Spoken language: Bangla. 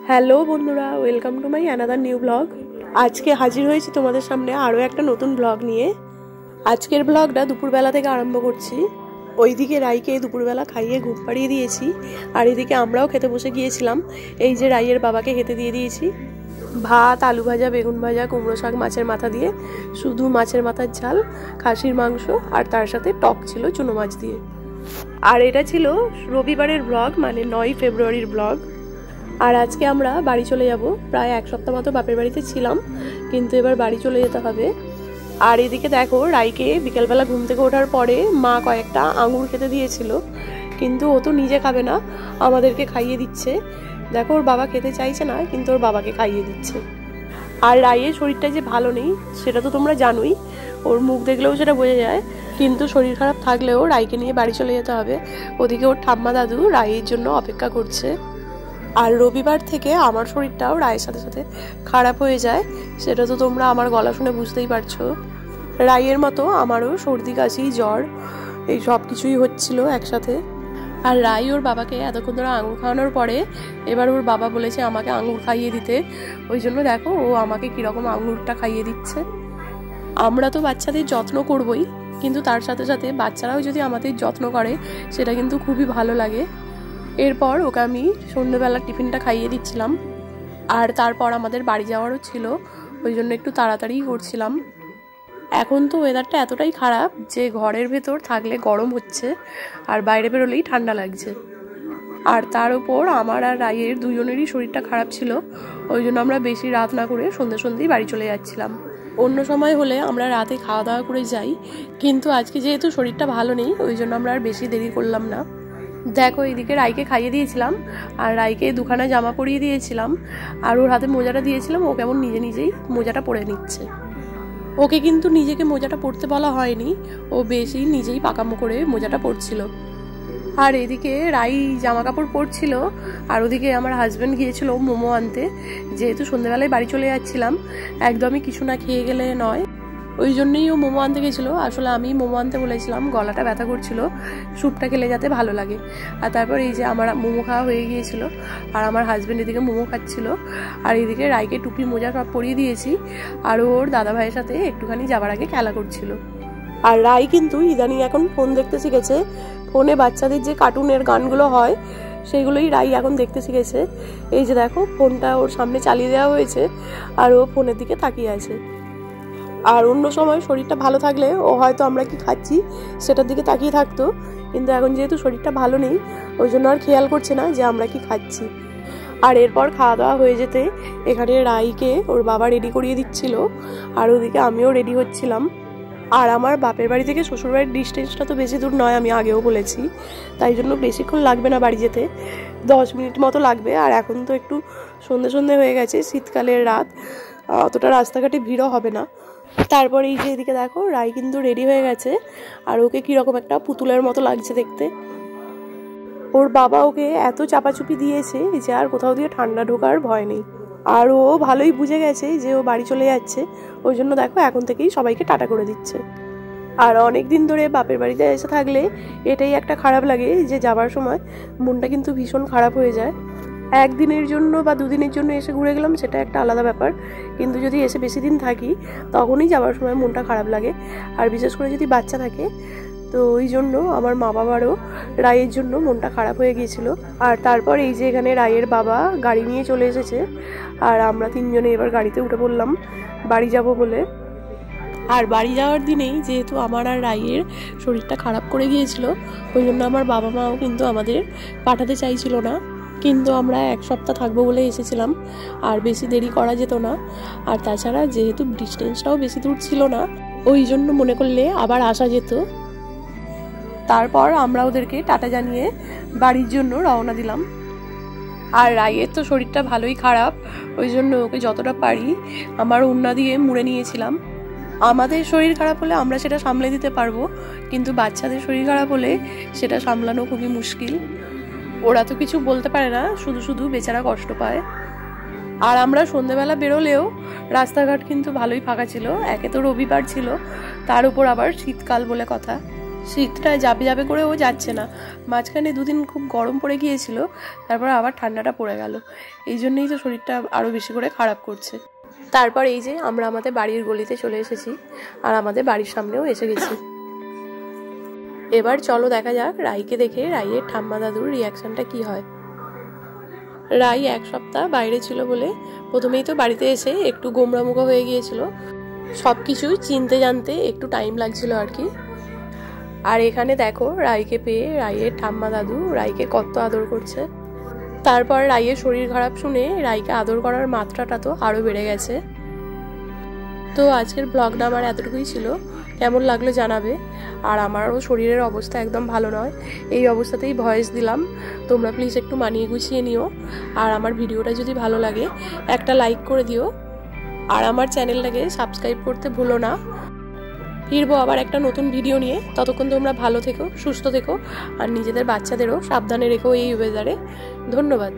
হ্যালো বন্ধুরা, welcome to my another new blog. আজকে হাজির হয়েছি তোমাদের সামনে আরও একটা নতুন ব্লগ নিয়ে। আজকের ব্লগটা দুপুরবেলা থেকে আরম্ভ করছি। ওইদিকে রাইকে দুপুরবেলা খাইয়ে ঘুম পাড়িয়ে দিয়েছি, আর এদিকে আমরাও খেতে বসে গিয়েছিলাম। এই যে রাইয়ের বাবাকে খেতে দিয়ে দিয়েছি ভাত, আলু ভাজা, বেগুন ভাজা, কুমড়ো শাক, মাছের মাথা দিয়ে, শুধু মাছের মাথার ঝাল, খাসির মাংস, আর তার সাথে টক ছিল চুনো মাছ দিয়ে। আর এটা ছিল রবিবারের ব্লগ, মানে 9 ফেব্রুয়ারির ব্লগ। আর আজকে আমরা বাড়ি চলে যাব। প্রায় এক সপ্তাহ মতো বাপের বাড়িতে ছিলাম, কিন্তু এবার বাড়ি চলে যেতে হবে। আর এদিকে দেখো, রাইকে বিকেলবেলা ঘুম থেকে ওঠার পরে মা কয়েকটা আঙুর খেতে দিয়েছিল, কিন্তু ও তো নিজে খাবে না, আমাদেরকে খাইয়ে দিচ্ছে। দেখো, ওর বাবা খেতে চাইছে না, কিন্তু ওর বাবাকে খাইয়ে দিচ্ছে। আর রাইয়ের শরীরটা যে ভালো নেই সেটা তো তোমরা জানোই, ওর মুখ দেখলেও সেটা বোঝা যায়। কিন্তু শরীর খারাপ থাকলেও রাইকে নিয়ে বাড়ি চলে যেতে হবে। ওদিকে ওর ঠাম্মা দাদু রাইয়ের জন্য অপেক্ষা করছে। আর রবিবার থেকে আমার শরীরটাও রায়ের সাথে সাথে খারাপ হয়ে যায়, সেটা তো তোমরা আমার গলা শুনে বুঝতেই পারছো। রাইয়ের মতো আমারও সর্দি, কাশি, জ্বর, এই সব কিছুই হচ্ছিল একসাথে। আর রাই ওর বাবাকে এতক্ষণ ধরে আঙুর খাওয়ানোর পরে এবার ওর বাবা বলেছে আমাকে আঙুর খাইয়ে দিতে। ওই জন্য দেখো ও আমাকে কীরকম আঙুরটা খাইয়ে দিচ্ছে। আমরা তো বাচ্চাদের যত্ন করবই, কিন্তু তার সাথে সাথে বাচ্চারাও যদি আমাদের যত্ন করে সেটা কিন্তু খুবই ভালো লাগে। এরপর ওকে আমি সন্ধ্যেবেলার টিফিনটা খাইয়ে দিচ্ছিলাম। আর তারপর আমাদের বাড়ি যাওয়ারও ছিল, ওই জন্য একটু তাড়াতাড়ি করছিলাম। এখন তো ওয়েদারটা এতটাই খারাপ যে ঘরের ভেতর থাকলে গরম হচ্ছে, আর বাইরে বেরোলেই ঠান্ডা লাগছে। আর তার উপর আমার আর রাইয়ের দুজনেরই শরীরটা খারাপ ছিল, ওই জন্য আমরা বেশি রাত না করে সন্ধ্যেই বাড়ি চলে যাচ্ছিলাম। অন্য সময় হলে আমরা রাতে খাওয়া দাওয়া করে যাই, কিন্তু আজকে যেহেতু শরীরটা ভালো নেই ওই জন্য আমরা আর বেশি দেরি করলাম না। দেখো, এইদিকে রাইকে খাইয়ে দিয়েছিলাম, আর রাইকে দুখানা জামা পরিয়ে দিয়েছিলাম, আর ওর হাতে মোজাটা দিয়েছিলাম। ও কেমন নিজে নিজেই মোজাটা পরে নিচ্ছে। ওকে কিন্তু নিজেকে মোজাটা পরতে বলা হয়নি, ও বেশি নিজেই পাকামো করে মোজাটা পরছিল। আর এদিকে রাই জামা কাপড় পরছিল, আর ওদিকে আমার হাজব্যান্ড গিয়েছিল মোমো আনতে। যেহেতু সন্ধ্যেবেলায় বাড়ি চলে যাচ্ছিলাম, একদমই কিছু না খেয়ে গেলে নয়, ওই জন্যই ও মোমো আনতে গেছিলো। আসলে আমি মোমো আনতে বলেছিলাম, গলাটা ব্যথা করছিল, স্যুপটা খেলে যাতে ভালো লাগে। আর তারপর এই যে আমার মোমো খাওয়া হয়ে গিয়েছিল, আর আমার হাজব্যান্ড এদিকে মোমো খাচ্ছিল। আর এদিকে রাইকে টুপি, মোজা সব পরিয়ে দিয়েছি, আর ওর দাদা ভাইয়ের সাথে একটুখানি যাবার আগে খেলা করছিল। আর রাই কিন্তু ইদানিং এখন ফোন দেখতে শিখেছে। ফোনে বাচ্চাদের যে কার্টুনের গানগুলো হয় সেইগুলোই রাই এখন দেখতে শিখেছে। এই যে দেখো, ফোনটা ওর সামনে চালিয়ে দেওয়া হয়েছে, আর ও ফোনের দিকে তাকিয়ে আছে। আর অন্য সময় শরীরটা ভালো থাকলে ও হয়তো আমরা কি খাচ্ছি সেটার দিকে তাকিয়ে থাকতো, কিন্তু এখন যেহেতু শরীরটা ভালো নেই ওই জন্য আর খেয়াল করছে না যে আমরা কি খাচ্ছি। আর এরপর খাওয়া দাওয়া হয়ে যেতে এখানে রাইকে ওর বাবা রেডি করিয়ে দিচ্ছিল, আর ওদিকে আমিও রেডি হচ্ছিলাম। আর আমার বাপের বাড়ি থেকে শ্বশুরবাড়ির ডিস্টেন্সটা তো বেশি দূর নয়, আমি আগেও বলেছি, তাই জন্য বেশিক্ষণ লাগবে না বাড়ি যেতে, 10 মিনিট মতো লাগবে। আর এখন তো একটু সন্ধে হয়ে গেছে, শীতকালের রাত, অতটা রাস্তাঘাটে ভিড়ও হবে না। তারপর এই যে এদিকে দেখো, রাই কিন্তু রেডি হয়ে গেছে, আর ওকে কিরকম একটা পুতুলের মতো লাগছে দেখতে। ওর বাবা ওকে এত চাপাচুপি দিয়েছে যে আর কোথাও দিয়ে ঠান্ডা ঢোকার ভয় নেই। আর ও ভালোই বুঝে গেছে যে ও বাড়ি চলে যাচ্ছে, ওই জন্য দেখো এখন থেকেই সবাইকে টাটা করে দিচ্ছে। আর অনেক দিন ধরে বাপের বাড়িতে এসে থাকলে এটাই একটা খারাপ লাগে যে যাবার সময় মনটা কিন্তু ভীষণ খারাপ হয়ে যায়। একদিনের জন্য বা দুদিনের জন্য এসে ঘুরে গেলাম সেটা একটা আলাদা ব্যাপার, কিন্তু যদি এসে বেশি দিন থাকি তখনই যাওয়ার সময় মনটা খারাপ লাগে। আর বিশেষ করে যদি বাচ্চা থাকে, তো ওই জন্য আমার মা বাবারও রাইয়ের জন্য মনটা খারাপ হয়ে গিয়েছিল। আর তারপর এই যে এখানে রাইয়ের বাবা গাড়ি নিয়ে চলে এসেছে, আর আমরা তিনজনে এবার গাড়িতে উঠে পড়লাম বাড়ি যাব বলে। আর বাড়ি যাওয়ার দিনেই যেহেতু আমার আর রাইয়ের শরীরটা খারাপ করে গিয়েছিল, ওই জন্য আমার বাবা মাও কিন্তু আমাদের পাঠাতে চাইছিল না, কিন্তু আমরা এক সপ্তাহ থাকবো বলে এসেছিলাম, আর বেশি দেরি করা যেত না। আর তাছাড়া যেহেতু ডিস্টেন্সটাও বেশি দূর ছিল না, ওই জন্য মনে করলে আবার আসা যেত। তারপর আমরা ওদেরকে টাটা জানিয়ে বাড়ির জন্য রওনা দিলাম। আর রাইয়ের তো শরীরটা ভালোই খারাপ, ওই জন্য ওকে যতটা পারি আমার ওড়না দিয়ে মুড়ে নিয়েছিলাম। আমাদের শরীর খারাপ হলে আমরা সেটা সামলে দিতে পারবো, কিন্তু বাচ্চাদের শরীর খারাপ হলে সেটা সামলানো খুবই মুশকিল। ওরা তো কিছু বলতে পারে না, শুধু শুধু বেচারা কষ্ট পায়। আর আমরা সন্ধ্যেবেলা বেরোলেও রাস্তাঘাট কিন্তু ভালোই ফাঁকা ছিল, একে তো রবিবার ছিল, তার উপর আবার শীতকাল বলে কথা। শীতটা যাবে যাবে করেও যাচ্ছে না। মাঝখানে দুদিন খুব গরম পড়ে গিয়েছিল, তারপর আবার ঠান্ডাটা পড়ে গেল। এই জন্যই তো শরীরটা আরও বেশি করে খারাপ করছে। তারপর এই যে আমরা আমাদের বাড়ির গলিতে চলে এসেছি, আর আমাদের বাড়ির সামনেও এসে গেছি। এবার চলো দেখা যাক রাইকে দেখে রাইয়ের ঠাম্মা দাদুর রিয়াকশনটা কি হয়। রাই 1 সপ্তাহ বাইরে ছিল বলে প্রথমেই তো বাড়িতে এসে একটু গোমড়ামুখো হয়ে গিয়েছিল, সব কিছু চিনতে জানতে একটু টাইম লাগছিল আর কি। আর এখানে দেখো রাইকে পেয়ে রাইয়ের ঠাম্মা দাদু রাইকে কত আদর করছে। তারপর রাইয়ের শরীর খারাপ শুনে রাইকে আদর করার মাত্রাটা তো আরও বেড়ে গেছে। তো আজকের ব্লগটা আমার এতটুকুই ছিল, কেমন লাগলো জানাবে। আর আমারও শরীরের অবস্থা একদম ভালো নয়, এই অবস্থাতেই ভয়েস দিলাম, তোমরা প্লিজ একটু মানিয়ে গুছিয়ে নিও। আর আমার ভিডিওটা যদি ভালো লাগে একটা লাইক করে দিও, আর আমার চ্যানেলটাকে সাবস্ক্রাইব করতে ভুলো না। ফিরবো আবার একটা নতুন ভিডিও নিয়ে, ততক্ষণ তোমরা ভালো থেকো, সুস্থ থেকো, আর নিজেদের বাচ্চাদেরও সাবধানে রেখো এই ওয়েদারে। ধন্যবাদ।